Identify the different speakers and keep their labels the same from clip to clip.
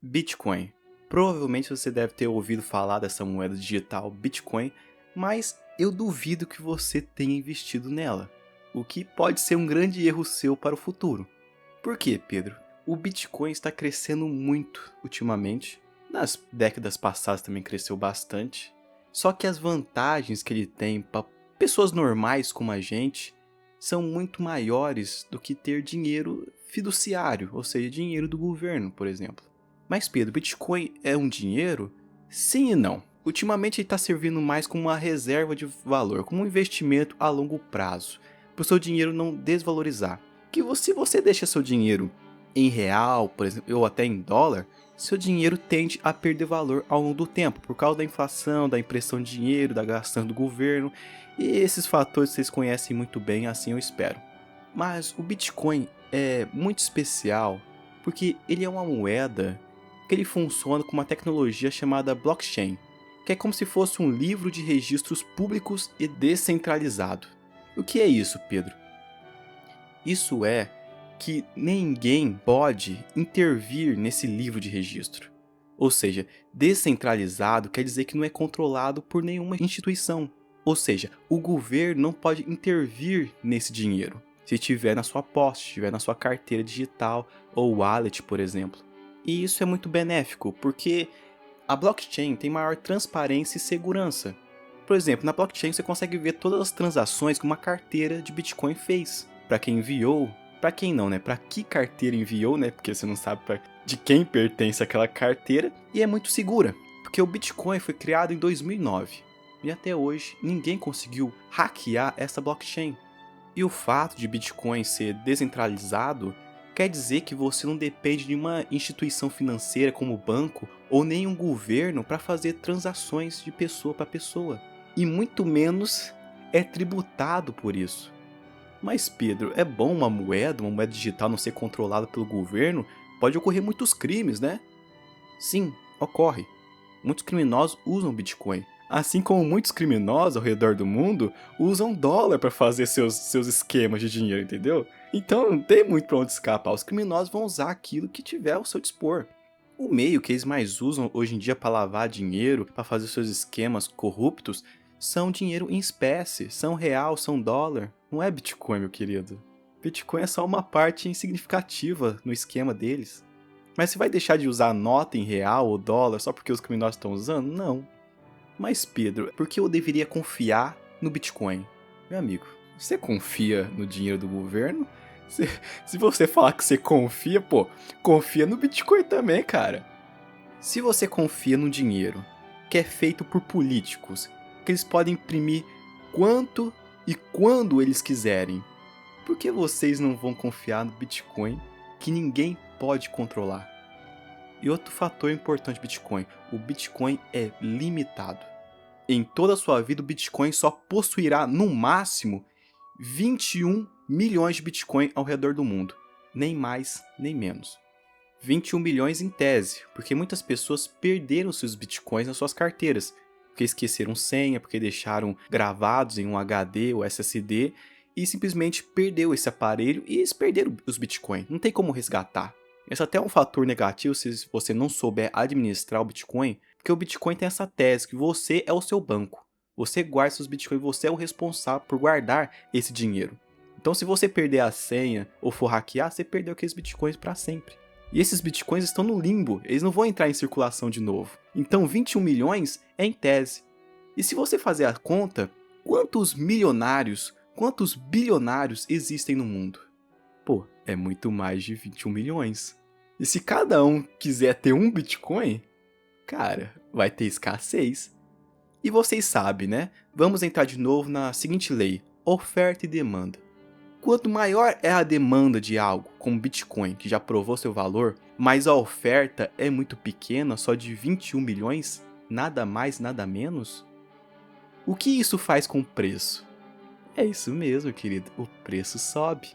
Speaker 1: Bitcoin. Provavelmente você deve ter ouvido falar dessa moeda digital Bitcoin, mas eu duvido que você tenha investido nela, o que pode ser um grande erro seu para o futuro. Por quê, Pedro? O Bitcoin está crescendo muito ultimamente, nas décadas passadas também cresceu bastante, só que as vantagens que ele tem para pessoas normais como a gente são muito maiores do que ter dinheiro fiduciário, ou seja, dinheiro do governo, por exemplo. Mas Pedro, Bitcoin é um dinheiro? Sim e não. Ultimamente ele está servindo mais como uma reserva de valor, como um investimento a longo prazo, para o seu dinheiro não desvalorizar. Que se você deixa seu dinheiro em real, por exemplo, ou até em dólar, seu dinheiro tende a perder valor ao longo do tempo, por causa da inflação, da impressão de dinheiro, da gastança do governo, e esses fatores vocês conhecem muito bem, assim eu espero. Mas o Bitcoin é muito especial porque ele é uma moeda que ele funciona com uma tecnologia chamada blockchain, que é como se fosse um livro de registros públicos e descentralizado. O que é isso, Pedro? Isso é que ninguém pode intervir nesse livro de registro. Ou seja, descentralizado quer dizer que não é controlado por nenhuma instituição. Ou seja, o governo não pode intervir nesse dinheiro, se estiver na sua posse, se estiver na sua carteira digital ou wallet, por exemplo. E isso é muito benéfico, porque a blockchain tem maior transparência e segurança. Por exemplo, na blockchain você consegue ver todas as transações que uma carteira de Bitcoin fez. Para quem enviou, para quem não, né? Para que carteira enviou, né? Porque você não sabe de quem pertence aquela carteira. E é muito segura, porque o Bitcoin foi criado em 2009. E até hoje ninguém conseguiu hackear essa blockchain. E o fato de Bitcoin ser descentralizado quer dizer que você não depende de uma instituição financeira como o banco ou nenhum governo para fazer transações de pessoa para pessoa. E muito menos é tributado por isso. Mas Pedro, é bom uma moeda digital não ser controlada pelo governo? Pode ocorrer muitos crimes, né? Sim, ocorre. Muitos criminosos usam Bitcoin. Assim como muitos criminosos ao redor do mundo usam dólar para fazer seus esquemas de dinheiro, entendeu? Então não tem muito para onde escapar. Os criminosos vão usar aquilo que tiver ao seu dispor. O meio que eles mais usam hoje em dia para lavar dinheiro, para fazer seus esquemas corruptos, são dinheiro em espécie, são real, são dólar. Não é Bitcoin, meu querido. Bitcoin é só uma parte insignificativa no esquema deles. Mas você vai deixar de usar nota em real ou dólar só porque os criminosos estão usando? Não. Mas Pedro, por que eu deveria confiar no Bitcoin? Meu amigo, você confia no dinheiro do governo? Se você falar que você confia, pô, confia no Bitcoin também, cara. Se você confia no dinheiro que é feito por políticos, que eles podem imprimir quanto e quando eles quiserem, por que vocês não vão confiar no Bitcoin que ninguém pode controlar? E outro fator importante do Bitcoin, o Bitcoin é limitado. Em toda a sua vida, o Bitcoin só possuirá, no máximo, 21 milhões de Bitcoin ao redor do mundo. Nem mais, nem menos. 21 milhões em tese, porque muitas pessoas perderam seus Bitcoins nas suas carteiras, porque esqueceram senha, porque deixaram gravados em um HD ou SSD, e simplesmente perdeu esse aparelho e eles perderam os Bitcoin. Não tem como resgatar. Esse até é um fator negativo se você não souber administrar o Bitcoin, porque o Bitcoin tem essa tese que você é o seu banco. Você guarda seus Bitcoins, você é o responsável por guardar esse dinheiro. Então se você perder a senha ou for hackear, você perdeu aqueles Bitcoins para sempre. E esses Bitcoins estão no limbo, eles não vão entrar em circulação de novo. Então 21 milhões é em tese. E se você fazer a conta, quantos milionários, quantos bilionários existem no mundo? Pô, é muito mais de 21 milhões. E se cada um quiser ter um Bitcoin, cara, vai ter escassez. E vocês sabem, né? Vamos entrar de novo na seguinte lei: oferta e demanda. Quanto maior é a demanda de algo, como Bitcoin, que já provou seu valor, mas a oferta é muito pequena, só de 21 milhões, nada mais, nada menos? O que isso faz com o preço? É isso mesmo, querido, o preço sobe.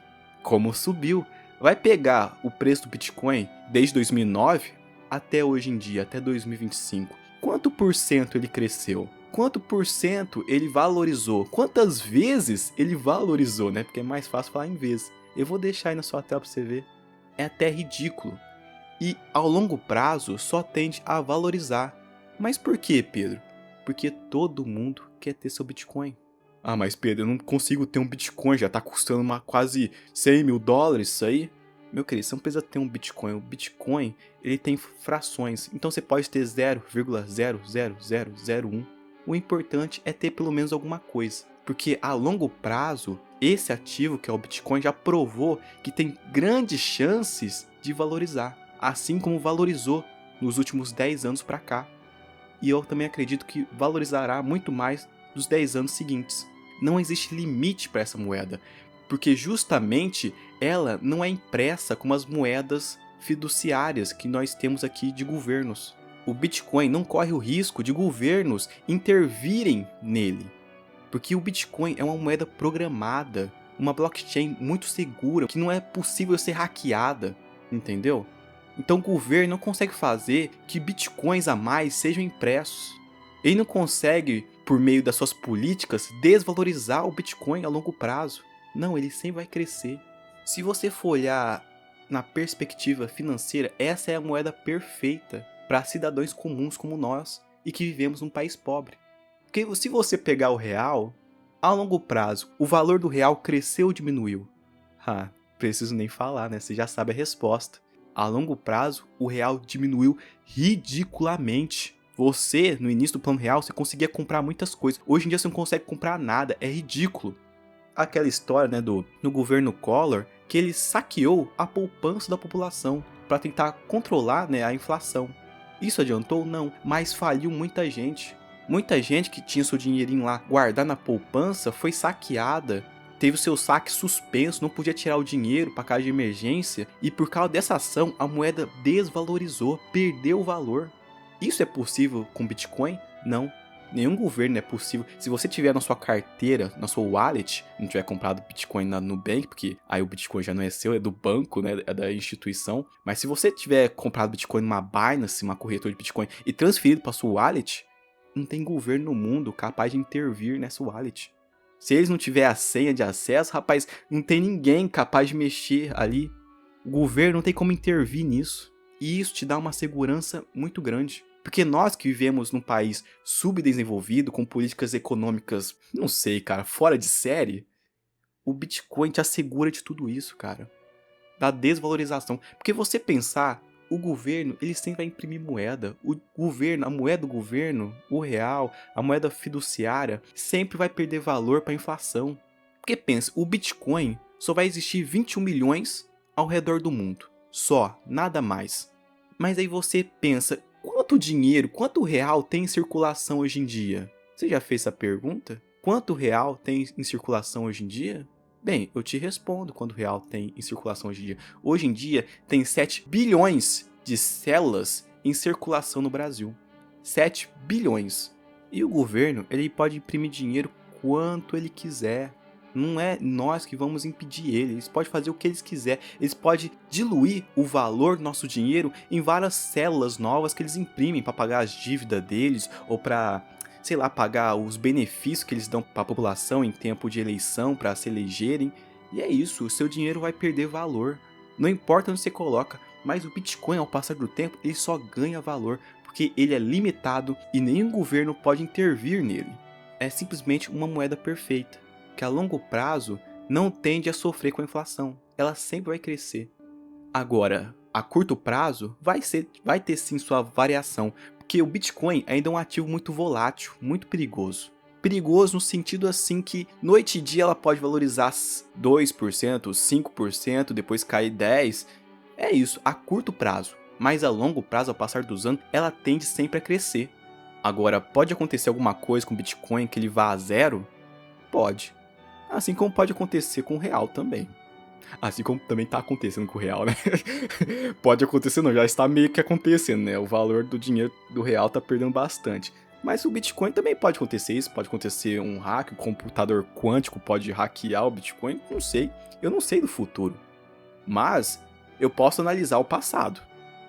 Speaker 1: Como subiu? Vai pegar o preço do Bitcoin desde 2009 até hoje em dia, até 2025. Quanto por cento ele cresceu? Quanto por cento ele valorizou? Quantas vezes ele valorizou, né? Porque é mais fácil falar em vezes. Eu vou deixar aí na sua tela pra você ver. É até ridículo. e ao longo prazo só tende a valorizar. Mas por quê, Pedro? Porque todo mundo quer ter seu Bitcoin. Ah, mas Pedro, eu não consigo ter um Bitcoin, já tá custando quase 100 mil dólares isso aí. Meu querido, você não precisa ter um Bitcoin. O Bitcoin, ele tem frações, então você pode ter 0,00001. O importante é ter pelo menos alguma coisa, porque a longo prazo, esse ativo que é o Bitcoin já provou que tem grandes chances de valorizar, assim como valorizou nos últimos 10 anos para cá. E eu também acredito que valorizará muito mais nos 10 anos seguintes. Não existe limite para essa moeda, porque justamente ela não é impressa como as moedas fiduciárias que nós temos aqui de governos. O Bitcoin não corre o risco de governos intervirem nele, porque o Bitcoin é uma moeda programada, uma blockchain muito segura, que não é possível ser hackeada, entendeu? Então o governo não consegue fazer que bitcoins a mais sejam impressos. Ele não consegue, por meio das suas políticas, desvalorizar o Bitcoin a longo prazo. Não, ele sempre vai crescer. Se você for olhar na perspectiva financeira, essa é a moeda perfeita para cidadãos comuns como nós e que vivemos num país pobre. Porque se você pegar o real, a longo prazo, o valor do real cresceu ou diminuiu? Preciso nem falar, né? Você já sabe a resposta. A longo prazo, o real diminuiu ridiculamente. Você, no início do plano real, você conseguia comprar muitas coisas. Hoje em dia você não consegue comprar nada, é ridículo. Aquela história, né, do governo Collor, que ele saqueou a poupança da população para tentar controlar, né, a inflação. Isso adiantou? Não, mas faliu muita gente. Muita gente que tinha seu dinheirinho lá guardado na poupança foi saqueada, teve o seu saque suspenso, não podia tirar o dinheiro para caso de emergência, e por causa dessa ação a moeda desvalorizou, perdeu o valor. Isso é possível com Bitcoin? Não. Nenhum governo é possível. Se você tiver na sua carteira, na sua wallet, não tiver comprado Bitcoin na Nubank, porque aí o Bitcoin já não é seu, é do banco, né, é da instituição. Mas se você tiver comprado Bitcoin numa Binance, uma corretora de Bitcoin, e transferido para sua wallet, não tem governo no mundo capaz de intervir nessa wallet. Se eles não tiverem a senha de acesso, rapaz, não tem ninguém capaz de mexer ali. O governo não tem como intervir nisso. E isso te dá uma segurança muito grande. Porque nós que vivemos num país subdesenvolvido, com políticas econômicas, não sei, cara, fora de série, o Bitcoin te assegura de tudo isso, cara. Da desvalorização. Porque você pensar, o governo, ele sempre vai imprimir moeda. O governo, a moeda do governo, o real, a moeda fiduciária, sempre vai perder valor para a inflação. Porque pensa, o Bitcoin só vai existir 21 milhões ao redor do mundo. Só, nada mais. Mas aí você pensa, quanto dinheiro, quanto real tem em circulação hoje em dia? Você já fez essa pergunta? Quanto real tem em circulação hoje em dia? Bem, eu te respondo quanto real tem em circulação hoje em dia. Hoje em dia tem 7 bilhões de células em circulação no Brasil. 7 bilhões. E o governo, ele pode imprimir dinheiro quanto ele quiser. Não é nós que vamos impedir ele. Eles podem fazer o que eles quiserem. Eles podem diluir o valor do nosso dinheiro em várias células novas que eles imprimem para pagar as dívidas deles ou para, sei lá, pagar os benefícios que eles dão para a população em tempo de eleição para se elegerem. E é isso, o seu dinheiro vai perder valor. Não importa onde você coloca, mas o Bitcoin, ao passar do tempo, ele só ganha valor porque ele é limitado e nenhum governo pode intervir nele. É simplesmente uma moeda perfeita, que a longo prazo não tende a sofrer com a inflação. Ela sempre vai crescer. Agora, a curto prazo, vai ter sim sua variação, porque o Bitcoin ainda é um ativo muito volátil, muito perigoso. Perigoso no sentido assim que noite e dia ela pode valorizar 2%, 5%, depois cair 10%. É isso, a curto prazo. Mas a longo prazo, ao passar dos anos, ela tende sempre a crescer. Agora, pode acontecer alguma coisa com o Bitcoin que ele vá a zero? Pode. Assim como pode acontecer com o real também. Assim como também tá acontecendo com o real, né? Pode acontecer não, já está meio que acontecendo, né? O valor do dinheiro do real tá perdendo bastante. Mas o Bitcoin também pode acontecer isso, pode acontecer um hack, o computador quântico pode hackear o Bitcoin, não sei. Eu não sei do futuro. Mas eu posso analisar o passado.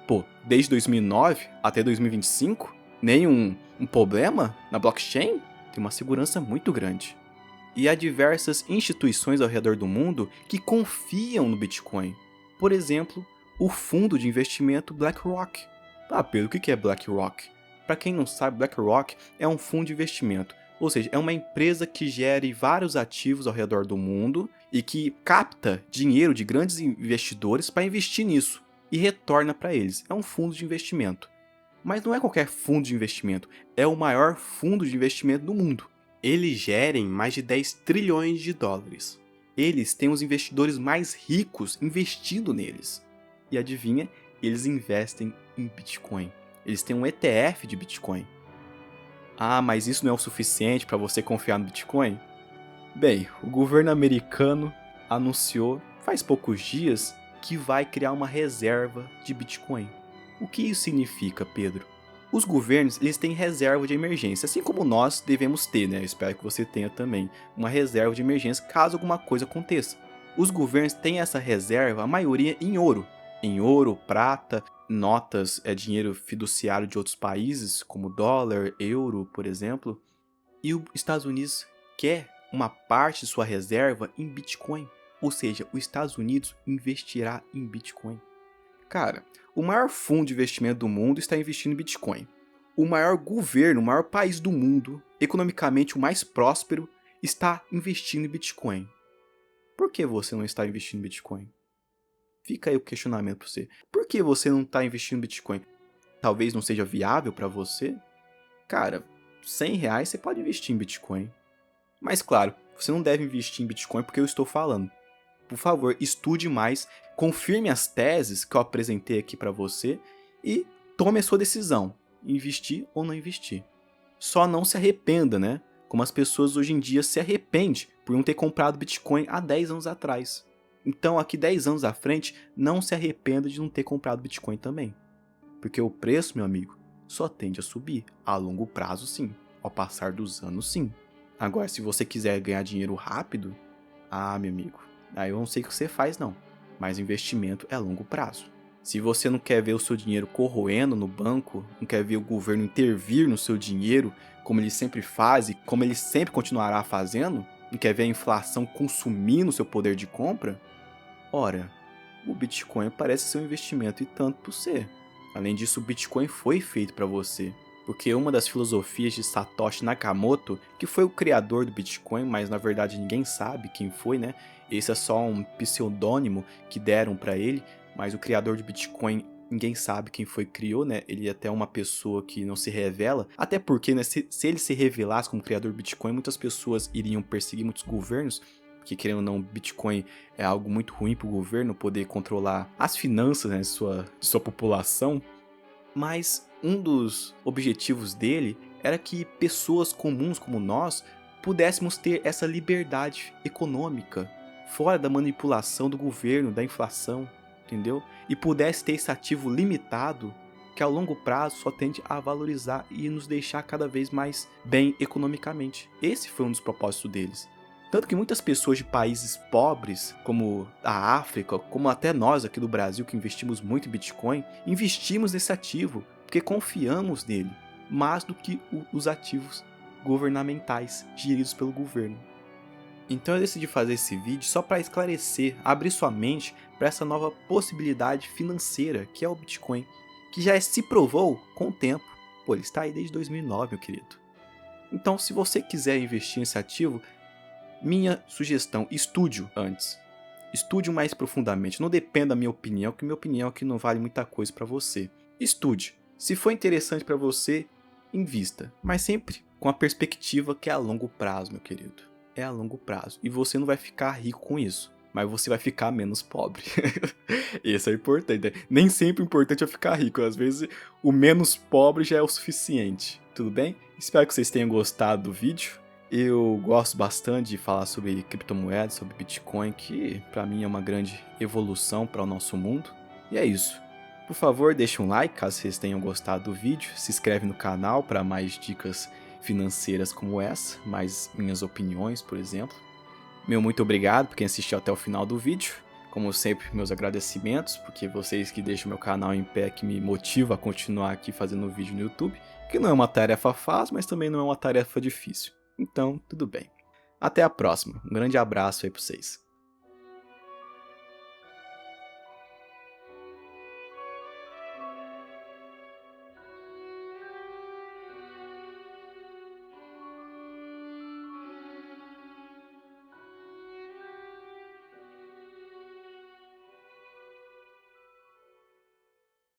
Speaker 1: Pô, desde 2009 até 2025, nenhum problema na blockchain? Tem uma segurança muito grande. E há diversas instituições ao redor do mundo que confiam no Bitcoin. Por exemplo, o fundo de investimento BlackRock. Ah, Pedro, o que é BlackRock? Para quem não sabe, BlackRock é um fundo de investimento, ou seja, é uma empresa que gere vários ativos ao redor do mundo e que capta dinheiro de grandes investidores para investir nisso e retorna para eles. É um fundo de investimento. Mas não é qualquer fundo de investimento, é o maior fundo de investimento do mundo. Eles gerem mais de 10 trilhões de dólares. Eles têm os investidores mais ricos investindo neles. E adivinha, eles investem em Bitcoin. Eles têm um ETF de Bitcoin. Ah, mas isso não é o suficiente para você confiar no Bitcoin? Bem, o governo americano anunciou faz poucos dias que vai criar uma reserva de Bitcoin. O que isso significa, Pedro? Os governos, eles têm reserva de emergência, assim como nós devemos ter, né? Eu espero que você tenha também uma reserva de emergência caso alguma coisa aconteça. Os governos têm essa reserva, a maioria em ouro. Em ouro, prata, notas, dinheiro fiduciário de outros países, como dólar, euro, por exemplo. E os Estados Unidos quer uma parte de sua reserva em Bitcoin. Ou seja, os Estados Unidos investirá em Bitcoin. Cara, o maior fundo de investimento do mundo está investindo em Bitcoin. O maior governo, o maior país do mundo, economicamente o mais próspero, está investindo em Bitcoin. Por que você não está investindo em Bitcoin? Fica aí o questionamento para você. Por que você não está investindo em Bitcoin? Talvez não seja viável para você? Cara, R$100 você pode investir em Bitcoin. Mas claro, você não deve investir em Bitcoin porque eu estou falando. Por favor, estude mais, confirme as teses que eu apresentei aqui para você e tome a sua decisão, investir ou não investir. Só não se arrependa, né? Como as pessoas hoje em dia se arrependem por não ter comprado Bitcoin há 10 anos atrás. Então, aqui 10 anos à frente, não se arrependa de não ter comprado Bitcoin também. Porque o preço, meu amigo, só tende a subir. A longo prazo, sim. Ao passar dos anos, sim. Agora, se você quiser ganhar dinheiro rápido, meu amigo, aí eu não sei o que você faz não, mas investimento é a longo prazo. Se você não quer ver o seu dinheiro corroendo no banco, não quer ver o governo intervir no seu dinheiro, como ele sempre faz e como ele sempre continuará fazendo, não quer ver a inflação consumindo o seu poder de compra, ora, o Bitcoin parece ser um investimento e tanto para você. Além disso, o Bitcoin foi feito para você. Porque uma das filosofias de Satoshi Nakamoto, que foi o criador do Bitcoin, mas na verdade ninguém sabe quem foi, né? Esse é só um pseudônimo que deram para ele, mas o criador do Bitcoin ninguém sabe quem foi que criou, né? Ele é até uma pessoa que não se revela, até porque, né, se ele se revelasse como criador do Bitcoin, muitas pessoas iriam perseguir muitos governos, porque querendo ou não, Bitcoin é algo muito ruim para o governo poder controlar as finanças, né, de sua população. Mas um dos objetivos dele era que pessoas comuns como nós pudéssemos ter essa liberdade econômica, fora da manipulação do governo, da inflação, entendeu? E pudesse ter esse ativo limitado que ao longo prazo só tende a valorizar e nos deixar cada vez mais bem economicamente. Esse foi um dos propósitos deles. Tanto que muitas pessoas de países pobres, como a África, como até nós aqui do Brasil, que investimos muito em Bitcoin, investimos nesse ativo porque confiamos nele, mais do que os ativos governamentais geridos pelo governo. Então eu decidi fazer esse vídeo só para esclarecer, abrir sua mente para essa nova possibilidade financeira que é o Bitcoin, que já se provou com o tempo. Pô, ele está aí desde 2009, meu querido. Então, se você quiser investir nesse ativo, minha sugestão, estude antes. Estude mais profundamente. Não dependa da minha opinião, que minha opinião aqui não vale muita coisa para você. Estude. Se for interessante para você, invista. Mas sempre com a perspectiva que é a longo prazo, meu querido. É a longo prazo. E você não vai ficar rico com isso. Mas você vai ficar menos pobre. Isso é importante, né? Nem sempre o importante é ficar rico. Às vezes o menos pobre já é o suficiente. Tudo bem? Espero que vocês tenham gostado do vídeo. Eu gosto bastante de falar sobre criptomoedas, sobre Bitcoin, que para mim é uma grande evolução para o nosso mundo. E é isso. Por favor, deixe um like caso vocês tenham gostado do vídeo. Se inscreve no canal para mais dicas financeiras como essa, mais minhas opiniões, por exemplo. Meu muito obrigado por quem assistiu até o final do vídeo. Como sempre, meus agradecimentos, porque vocês que deixam meu canal em pé, que me motivam a continuar aqui fazendo vídeo no YouTube, que não é uma tarefa fácil, mas também não é uma tarefa difícil. Então, tudo bem. Até a próxima. Um grande abraço aí pra vocês.